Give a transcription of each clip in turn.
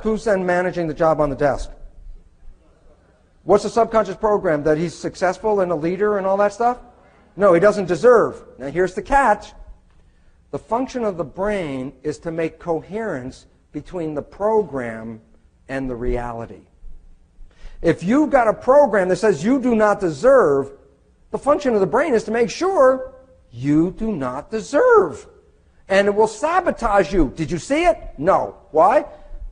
who's then managing the job on the desk? What's the subconscious program? That he's successful and a leader and all that stuff? No, he doesn't deserve. Now here's the catch. The function of the brain is to make coherence between the program and the reality. If you've got a program that says you do not deserve, the function of the brain is to make sure you do not deserve. And it will sabotage you. Did you see it? No. Why?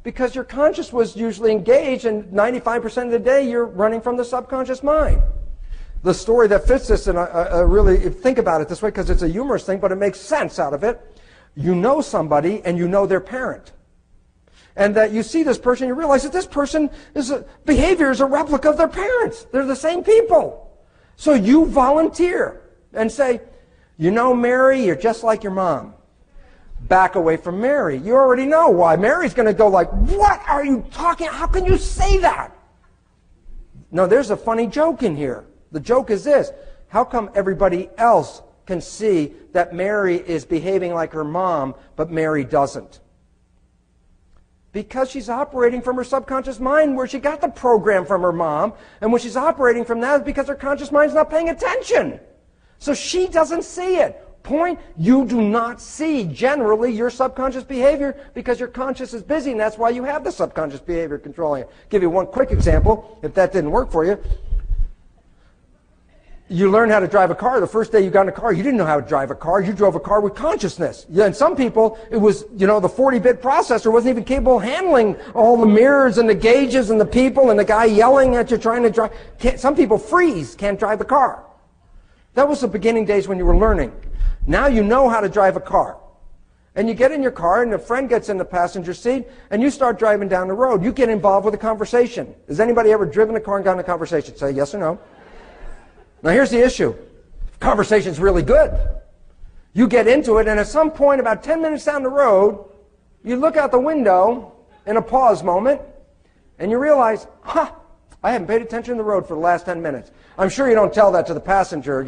Because your conscious was usually engaged, and 95% of the day you're running from the subconscious mind. The story that fits this, and I really think about it this way because it's a humorous thing, but it makes sense out of it. You know somebody and you know their parent. And that you see this person, you realize that this person behavior is a replica of their parents. They're the same people. So you volunteer and say, you know, Mary, you're just like your mom. Back away from Mary. You already know why. Mary's going to go like, what are you talking? How can you say that? No, there's a funny joke in here. The joke is this. How come everybody else can see that Mary is behaving like her mom, but Mary doesn't? Because she's operating from her subconscious mind where she got the program from her mom, and when she's operating from that, it's because her conscious mind's not paying attention. So she doesn't see it. Point, you do not see generally your subconscious behavior because your conscious is busy, and that's why you have the subconscious behavior controlling it. I'll give you one quick example, if that didn't work for you. You learn how to drive a car. The first day you got in a car, you didn't know how to drive a car. You drove a car with consciousness. Yeah, and some people, it was, the 40-bit processor wasn't even capable of handling all the mirrors and the gauges and the people and the guy yelling at you trying to drive. Some people freeze, can't drive the car. That was the beginning days when you were learning. Now you know how to drive a car. And you get in your car and a friend gets in the passenger seat and you start driving down the road. You get involved with a conversation. Has anybody ever driven a car and gotten a conversation? Say yes or no. Now here's the issue. Conversation's really good. You get into it and at some point about 10 minutes down the road, you look out the window in a pause moment and you realize, I haven't paid attention to the road for the last 10 minutes. I'm sure you don't tell that to the passenger,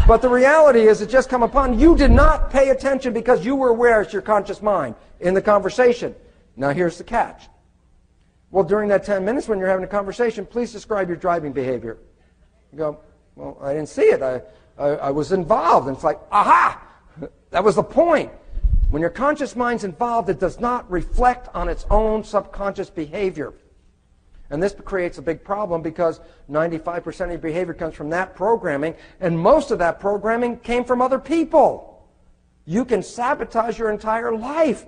but the reality is it just come upon you did not pay attention because you were aware it's your conscious mind in the conversation. Now here's the catch. Well, during that 10 minutes when you're having a conversation, please describe your driving behavior. You go, well, I didn't see it. I was involved. And it's like, aha! That was the point. When your conscious mind's involved, it does not reflect on its own subconscious behavior. And this creates a big problem because 95% of your behavior comes from that programming, and most of that programming came from other people. You can sabotage your entire life,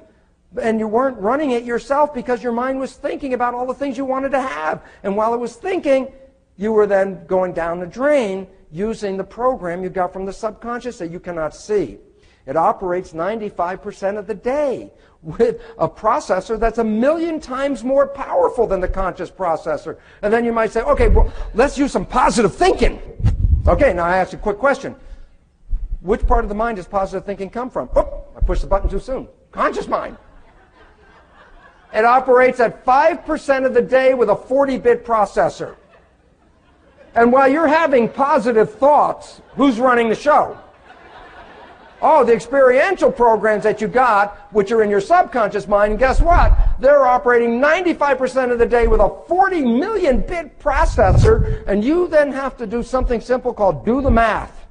and you weren't running it yourself because your mind was thinking about all the things you wanted to have. And while it was thinking, you were then going down the drain using the program you got from the subconscious that you cannot see. It operates 95% of the day with a processor that's 1,000,000 times more powerful than the conscious processor. And then you might say, okay, well, let's use some positive thinking. Okay, now I ask you a quick question. Which part of the mind does positive thinking come from? Oh, I pushed the button too soon. Conscious mind. It operates at 5% of the day with a 40-bit processor. And while you're having positive thoughts, who's running the show? Oh, the experiential programs that you got, which are in your subconscious mind, and guess what? They're operating 95% of the day with a 40-million-bit processor, and you then have to do something simple called do the math.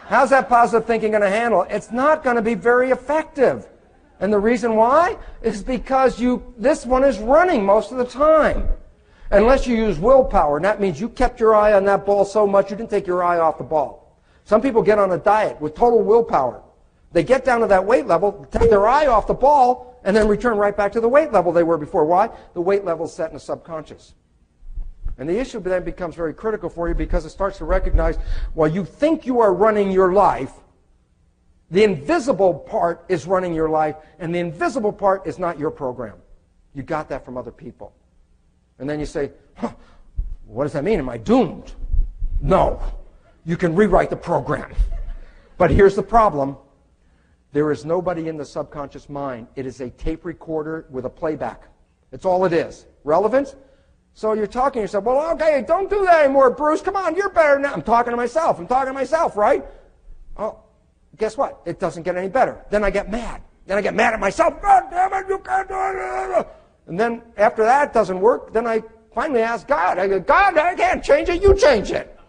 How's that positive thinking going to handle it? It's not going to be very effective. And the reason why is because this one is running most of the time. Unless you use willpower, and that means you kept your eye on that ball so much you didn't take your eye off the ball. Some people get on a diet with total willpower. They get down to that weight level, take their eye off the ball, and then return right back to the weight level they were before. Why? The weight level is set in the subconscious. And the issue then becomes very critical for you because it starts to recognize, while you think you are running your life, the invisible part is running your life, and the invisible part is not your program. You got that from other people. And then you say, what does that mean? Am I doomed? No. You can rewrite the program. But here's the problem. There is nobody in the subconscious mind. It is a tape recorder with a playback. That's all it is. Relevance? So you're talking to yourself, well, okay, don't do that anymore, Bruce. Come on, you're better now. I'm talking to myself, right? Oh, guess what? It doesn't get any better. Then I get mad. Then I get mad at myself. God damn it, you can't do And then after that doesn't work, then I finally ask God. I go, God, I can't change it. You change it.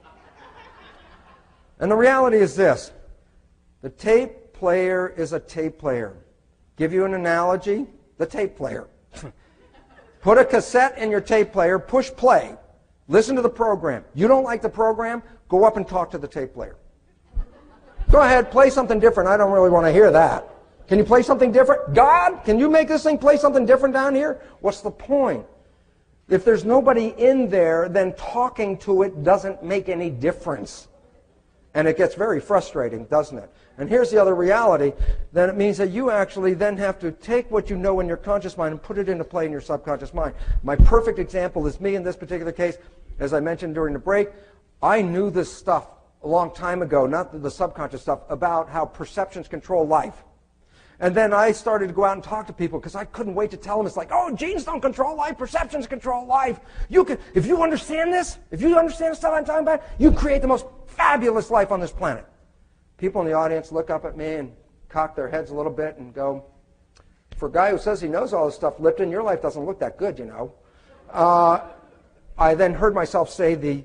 And the reality is this. The tape player is a tape player. Give you an analogy. The tape player. Put a cassette in your tape player. Push play. Listen to the program. You don't like the program? Go up and talk to the tape player. Go ahead, play something different. I don't really want to hear that. Can you play something different? God, can you make this thing play something different down here? What's the point? If there's nobody in there, then talking to it doesn't make any difference. And it gets very frustrating, doesn't it? And here's the other reality. Then it means that you actually then have to take what you know in your conscious mind and put it into play in your subconscious mind. My perfect example is me in this particular case. As I mentioned during the break, I knew this stuff a long time ago, not the subconscious stuff, about how perceptions control life. And then I started to go out and talk to people because I couldn't wait to tell them. It's like, oh, genes don't control life, perceptions control life. If you understand this, if you understand the stuff I'm talking about, you create the most fabulous life on this planet. People in the audience look up at me and cock their heads a little bit and go, for a guy who says he knows all this stuff, Lipton, your life doesn't look that good, you know. I then heard myself say the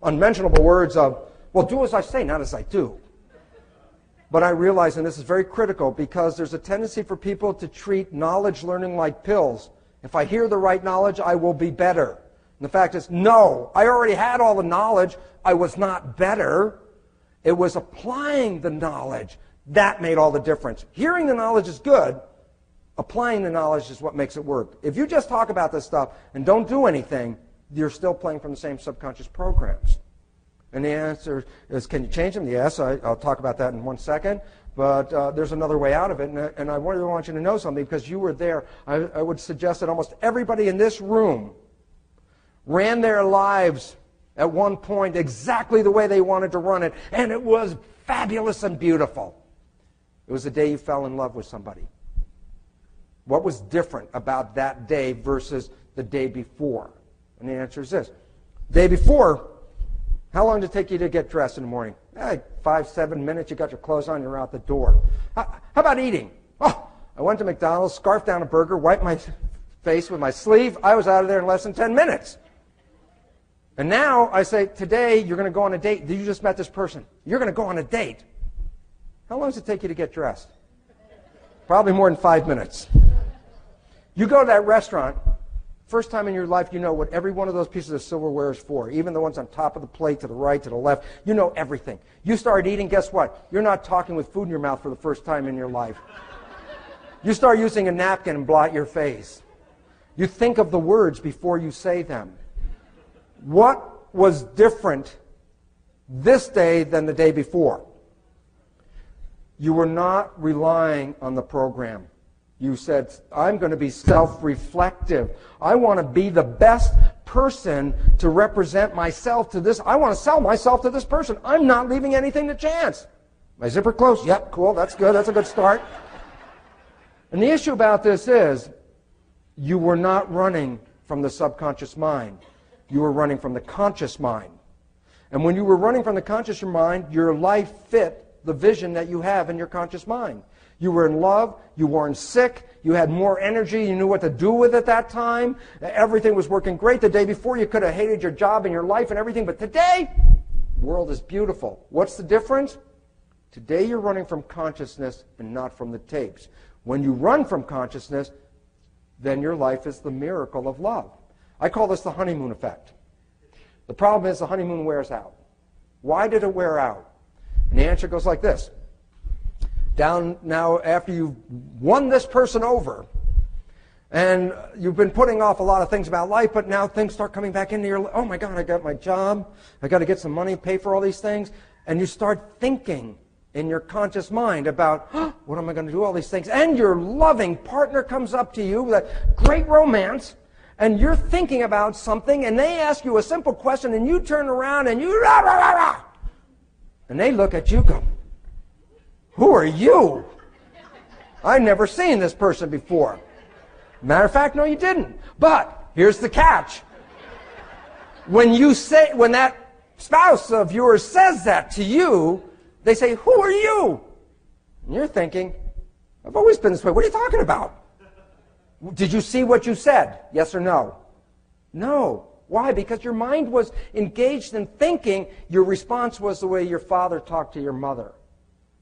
unmentionable words of, well, do as I say, not as I do. But I realize, and this is very critical, because there's a tendency for people to treat knowledge learning like pills. If I hear the right knowledge, I will be better. And the fact is, no, I already had all the knowledge. I was not better. It was applying the knowledge that made all the difference. Hearing the knowledge is good. Applying the knowledge is what makes it work. If you just talk about this stuff and don't do anything, you're still playing from the same subconscious programs. And the answer is, can you change them? Yes, I'll talk about that in 1 second. But there's another way out of it. And I really want you to know something, because you were there. I would suggest that almost everybody in this room ran their lives at one point exactly the way they wanted to run it. And it was fabulous and beautiful. It was the day you fell in love with somebody. What was different about that day versus the day before? And the answer is this. Day before, how long did it take you to get dressed in the morning? 5, 7 minutes, you got your clothes on, you're out the door. How about eating? Oh, I went to McDonald's, scarfed down a burger, wiped my face with my sleeve. I was out of there in less than 10 minutes. And now I say, today you're going to go on a date. You just met this person. You're going to go on a date. How long does it take you to get dressed? Probably more than 5 minutes. You go to that restaurant. First time in your life, you know what every one of those pieces of silverware is for. Even the ones on top of the plate, to the right, to the left. You know everything. You start eating, guess what? You're not talking with food in your mouth for the first time in your life. You start using a napkin and blot your face. You think of the words before you say them. What was different this day than the day before? You were not relying on the program. You said, I'm going to be self-reflective. I want to be the best person to represent myself to this. I want to sell myself to this person. I'm not leaving anything to chance. My zipper closed? Yep, cool. That's good. That's a good start. And the issue about this is you were not running from the subconscious mind. You were running from the conscious mind. And when you were running from the conscious mind, your life fit the vision that you have in your conscious mind. You were in love, you weren't sick, you had more energy, you knew what to do with it that time. Everything was working great. The day before you could have hated your job and your life and everything, but today, the world is beautiful. What's the difference? Today you're running from consciousness and not from the tapes. When you run from consciousness, then your life is the miracle of love. I call this the honeymoon effect. The problem is the honeymoon wears out. Why did it wear out? And the answer goes like this. Down now, after you've won this person over, and you've been putting off a lot of things about life, but now things start coming back into your life. Oh my God, I got my job. I got to get some money, pay for all these things. And you start thinking in your conscious mind about, oh, what am I going to do, all these things? And your loving partner comes up to you with that great romance, and you're thinking about something, and they ask you a simple question, and you turn around and you rah, rah, rah, rah. And they look at you, go, who are you? I've never seen this person before. Matter of fact, no, you didn't. But here's the catch. When that spouse of yours says that to you, they say, who are you? And you're thinking, I've always been this way. What are you talking about? Did you see what you said? Yes or no? No. Why? Because your mind was engaged in thinking. Your response was the way your father talked to your mother.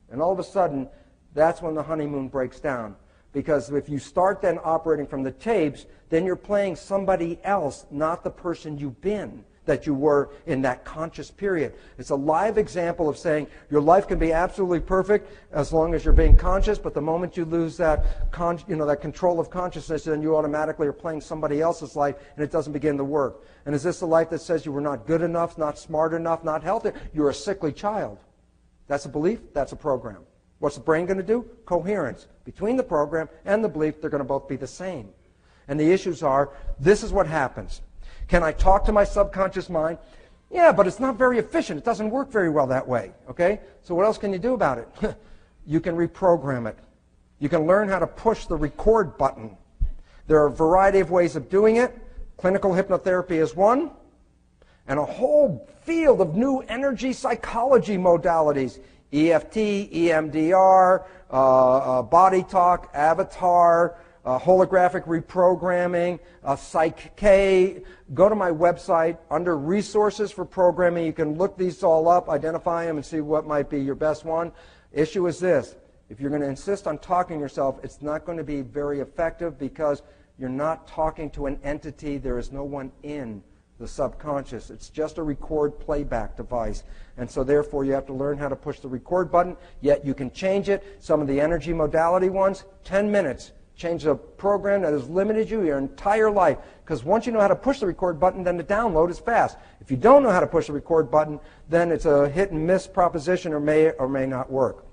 And all of a sudden, that's when the honeymoon breaks down. Because if you start then operating from the tapes, then you're playing somebody else, not the person you've been, that you were in that conscious period. It's a live example of saying your life can be absolutely perfect as long as you're being conscious, but the moment you lose that, that control of consciousness, then you automatically are playing somebody else's life, and it doesn't begin to work. And is this a life that says you were not good enough, not smart enough, not healthy? You're a sickly child. That's a belief, that's a program. What's the brain going to do? Coherence. Between the program and the belief, they're going to both be the same. And the issues are, this is what happens. Can I talk to my subconscious mind? Yeah, but it's not very efficient. It doesn't work very well that way. Okay? So what else can you do about it? You can reprogram it. You can learn how to push the record button. There are a variety of ways of doing it. Clinical hypnotherapy is one. And a whole field of new energy psychology modalities. EFT, EMDR, body talk, avatar, holographic reprogramming, Psych-K. Go to my website. Under resources for programming, you can look these all up, identify them, and see what might be your best one. Issue is this. If you're going to insist on talking to yourself, it's not going to be very effective because you're not talking to an entity. There is no one in the subconscious. It's just a record playback device. And so therefore you have to learn how to push the record button, yet you can change it. Some of the energy modality ones, 10 minutes. Change a program that has limited you your entire life. Because once you know how to push the record button, then the download is fast. If you don't know how to push the record button, then it's a hit and miss proposition or may or may not work.